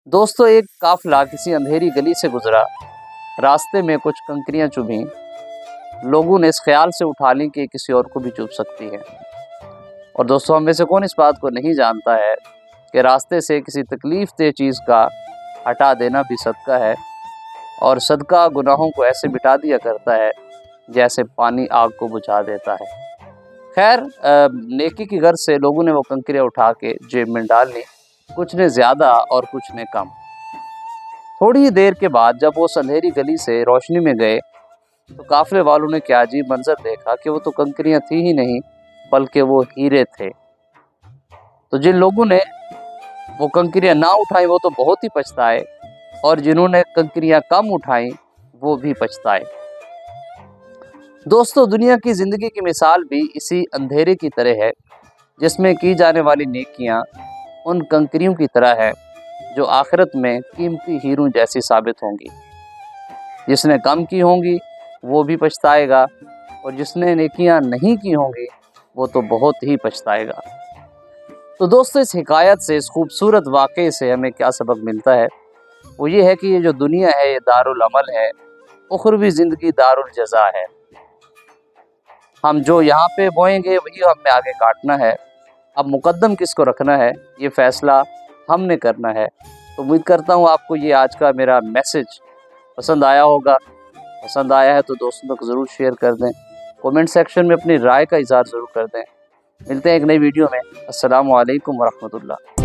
दोस्तों, एक काफिला किसी अंधेरी गली से गुजरा। रास्ते में कुछ कंकरियां चुभीं। लोगों ने इस ख्याल से उठा ली कि किसी और को भी चुभ सकती है। और दोस्तों, हम में से कौन इस बात को नहीं जानता है कि रास्ते से किसी तकलीफ दे चीज़ का हटा देना भी सदका है, और सदका गुनाहों को ऐसे मिटा दिया करता है जैसे पानी आग को बुझा देता है। खैर, नेकी की गर्ज से लोगों ने वो कंकरियां उठा के जेब में डाल ली, कुछ ने ज़्यादा और कुछ ने कम। थोड़ी ही देर के बाद जब वो अंधेरी गली से रोशनी में गए तो काफिले वालों ने क्या अजीब मंजर देखा कि वो तो कंकरियां थी ही नहीं, बल्कि वो हीरे थे। तो जिन लोगों ने वो कंकरियां ना उठाई वो तो बहुत ही पछताए, और जिन्होंने कंकरियां कम उठाई वो भी पछताए। दोस्तों, दुनिया की ज़िंदगी की मिसाल भी इसी अंधेरे की तरह है, जिसमें की जाने वाली नेकियां उन कंकरियों की तरह है जो आखिरत में कीमती हीरों जैसी साबित होंगी। जिसने कम की होंगी वो भी पछताएगा, और जिसने नेकियां नहीं की होंगी वो तो बहुत ही पछताएगा। तो दोस्तों, इस हिकायत से, इस खूबसूरत वाक़े से हमें क्या सबक मिलता है? वो ये है कि ये जो दुनिया है ये दारुल अमल है, उखरवी ज़िंदगी दारुल जज़ा है। हम जो यहाँ पे बोएंगे वही हमें आगे काटना है। अब मुकद्दम किसको रखना है ये फ़ैसला हमने करना है। तो उम्मीद करता हूँ आपको ये आज का मेरा मैसेज पसंद आया होगा। पसंद आया है तो दोस्तों तक ज़रूर शेयर कर दें। कमेंट सेक्शन में अपनी राय का इज़हार ज़रूर कर दें। मिलते हैं एक नई वीडियो में। अस्सलामु अलैकुम वरहमतुल्लाह।